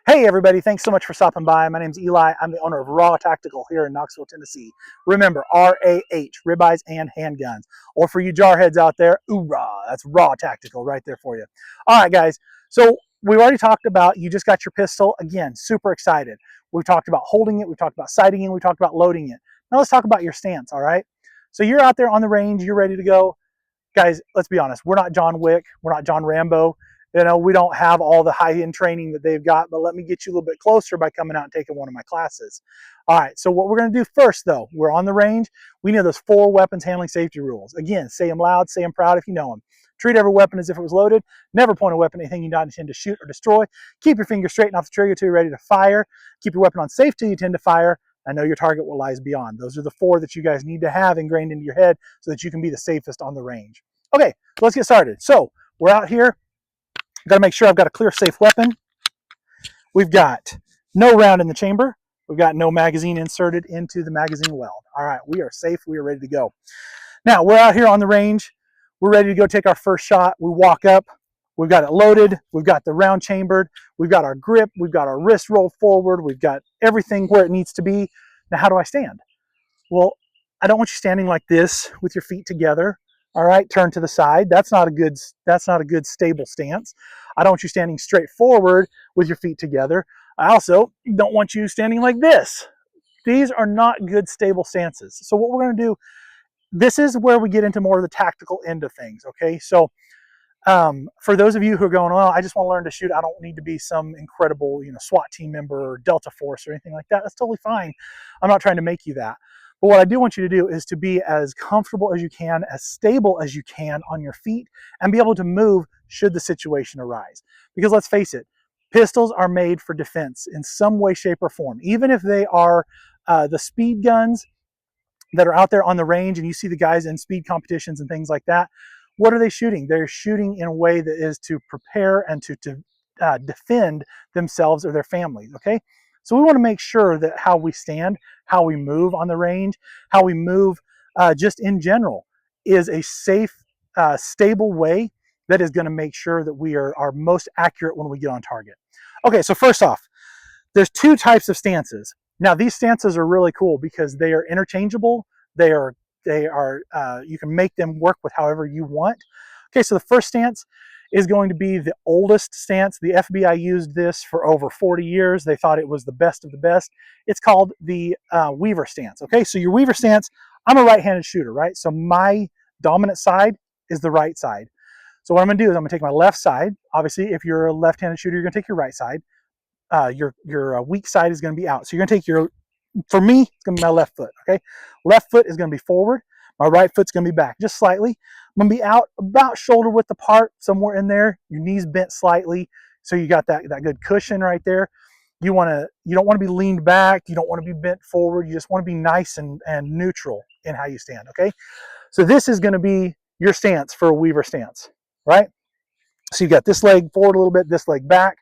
Hey everybody, thanks so much for stopping by. My name's Eli. I'm the owner of Raw Tactical here in Knoxville, Tennessee. Remember, R-A-H, ribeyes and handguns. Or for you jarheads out there, oorah, that's Raw Tactical right there for you. All right, guys, so we've already talked about, you just got your pistol. Again, super excited. We've talked about holding it, we've talked about sighting it, we've talked about loading it. Now let's talk about your stance, all right? So you're out there on the range, you're ready to go. Guys, let's be honest, we're not John Wick, we're not John Rambo. You know, we don't have all the high-end training that they've got, but let me get you a little bit closer by coming out and taking one of my classes. All right, so what we're going to do first, though, we're on the range. We know those 4 weapons handling safety rules. Again, say them loud, say them proud if you know them. Treat every weapon as if it was loaded. Never point a weapon at anything you do not intend to shoot or destroy. Keep your finger straight and off the trigger till you're ready to fire. Keep your weapon on safe till you intend to fire. I know your target what lies beyond. Those are the 4 that you guys need to have ingrained into your head so that you can be the safest on the range. Okay, let's get started. So we're out here. I've got to make sure I've got a clear, safe weapon. We've got no round in the chamber. We've got no magazine inserted into the magazine weld. All right, we are safe. We are ready to go. Now, we're out here on the range. We're ready to go take our first shot. We walk up. We've got it loaded. We've got the round chambered. We've got our grip. We've got our wrist rolled forward. We've got everything where it needs to be. Now, how do I stand? Well, I don't want you standing like this with your feet together. All right, turn to the side. That's not a good stable stance. I don't want you standing straight forward with your feet together. I also don't want you standing like this. These are not good stable stances. So what we're going to do, this is where we get into more of the tactical end of things, okay? So for those of you who are going, well, I just want to learn to shoot. I don't need to be some incredible, SWAT team member or Delta Force or anything like that. That's totally fine. I'm not trying to make you that. But what I do want you to do is to be as comfortable as you can, as stable as you can on your feet, and be able to move should the situation arise. Because let's face it, pistols are made for defense in some way, shape, or form. Even if they are the speed guns that are out there on the range and you see the guys in speed competitions and things like that, what are they shooting? They're shooting in a way that is to prepare and to defend themselves or their families, okay? So we want to make sure that how we stand, how we move on the range, how we move just in general is a safe, stable way that is going to make sure that we are most accurate when we get on target. Okay, so first off, there's 2 types of stances. Now these stances are really cool because they are interchangeable. They are you can make them work with however you want. Okay, so the first stance is going to be the oldest stance. The FBI used this for over 40 years. They thought it was the best of the best. It's called the Weaver stance. Okay, so your Weaver stance, I'm a right-handed shooter, right? So my dominant side is the right side. So what I'm gonna do is I'm gonna take my left side. Obviously, if you're a left-handed shooter, you're gonna take your right side. Your weak side is gonna be out. So you're gonna take your, for me, it's gonna be my left foot, okay? Left foot is gonna be forward. My right foot's gonna be back, just slightly. I'm gonna be out about shoulder width apart, somewhere in there. Your knees bent slightly, so you got that good cushion right there. You don't wanna be leaned back. You don't wanna be bent forward. You just wanna be nice and neutral in how you stand, okay? So this is gonna be your stance for a Weaver stance, right? So you got this leg forward a little bit, this leg back.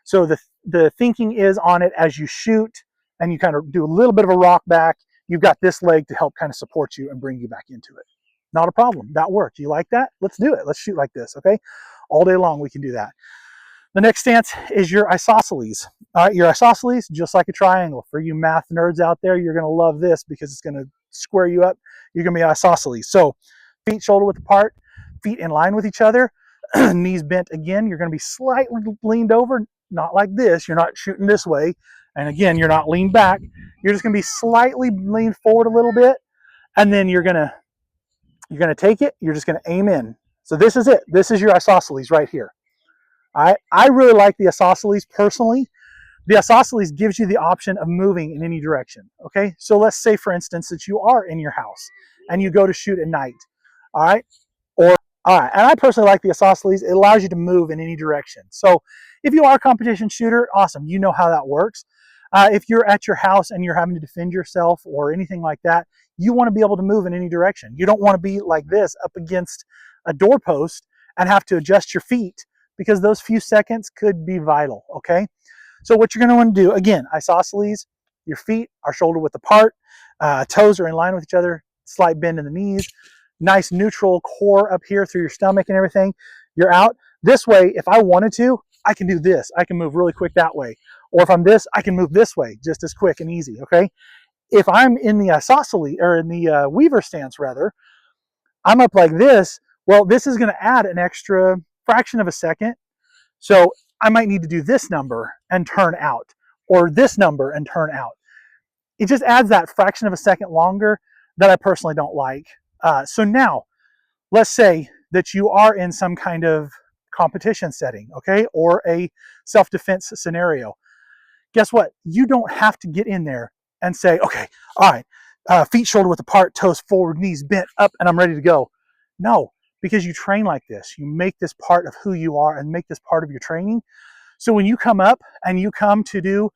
So the thinking is on it as you shoot and you kind of do a little bit of a rock back, you've got this leg to help kind of support you and bring you back into it. Not a problem. That worked. You like that? Let's do it. Let's shoot like this, okay? All day long we can do that. The next stance is your isosceles. All right, your isosceles, just like a triangle. For you math nerds out there, you're going to love this because it's going to square you up. You're going to be isosceles. So feet shoulder width apart, feet in line with each other, knees bent again. You're going to be slightly leaned over, not like this. You're not shooting this way. And again, you're not leaned back. You're just going to be slightly leaned forward a little bit. And then you're going to take it. You're just going to aim in. So this is it. This is your isosceles right here. I really like the isosceles personally. The isosceles gives you the option of moving in any direction. Okay. So let's say, for instance, that you are in your house and you go to shoot at night. All right. All right, and I personally like the isosceles. It allows you to move in any direction. So if you are a competition shooter, awesome. You know how that works. If you're at your house and you're having to defend yourself or anything like that, you want to be able to move in any direction. You don't want to be like this up against a doorpost and have to adjust your feet because those few seconds could be vital, okay? So what you're going to want to do, again, isosceles, your feet are shoulder width apart, toes are in line with each other, slight bend in the knees, nice neutral core up here through your stomach and everything. You're out. This way, if I wanted to, I can do this. I can move really quick that way. Or if I'm this, I can move this way just as quick and easy, okay? If I'm in the isosceles, or in the Weaver stance rather, I'm up like this. Well, this is going to add an extra fraction of a second. So I might need to do this number and turn out, or this number and turn out. It just adds that fraction of a second longer that I personally don't like. So now, let's say that you are in some kind of competition setting, okay, or a self-defense scenario. Guess what? You don't have to get in there and say, okay, all right, feet shoulder width apart, toes forward, knees bent up, and I'm ready to go. No, because you train like this. You make this part of who you are and make this part of your training. So when you come up and you come to do,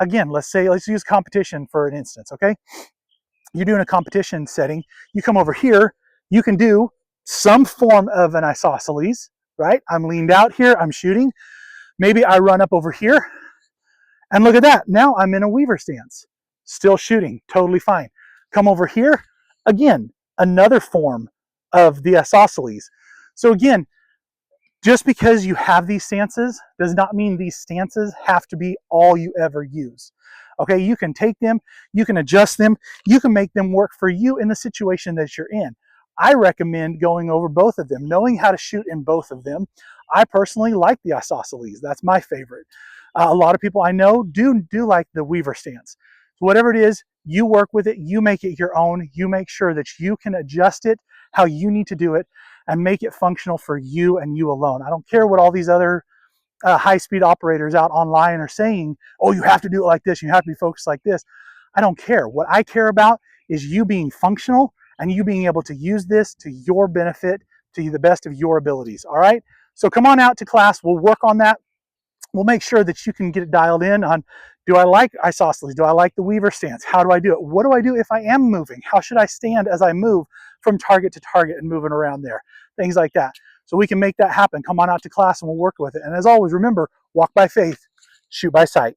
again, let's use competition for an instance, okay? You're doing a competition setting. You come over here, you can do some form of an isosceles, right? I'm leaned out here, I'm shooting. Maybe I run up over here, and look at that. Now I'm in a Weaver stance, still shooting, totally fine. Come over here, again, another form of the isosceles. So again, just because you have these stances does not mean these stances have to be all you ever use. Okay, you can take them, you can adjust them, you can make them work for you in the situation that you're in. I recommend going over both of them, knowing how to shoot in both of them. I personally like the isosceles. That's my favorite. A lot of people I know do like the Weaver stance. So whatever it is, you work with it, you make it your own, you make sure that you can adjust it how you need to do it and make it functional for you and you alone. I don't care what all these other high-speed operators out online are saying, oh, you have to do it like this, you have to be focused like this. I don't care. What I care about is you being functional and you being able to use this to your benefit, to the best of your abilities, all right? So come on out to class, we'll work on that. We'll make sure that you can get it dialed in on, do I like isosceles? Do I like the Weaver stance? How do I do it? What do I do if I am moving? How should I stand as I move from target to target and moving around there? Things like that. So we can make that happen. Come on out to class and we'll work with it. And as always, remember, walk by faith, shoot by sight.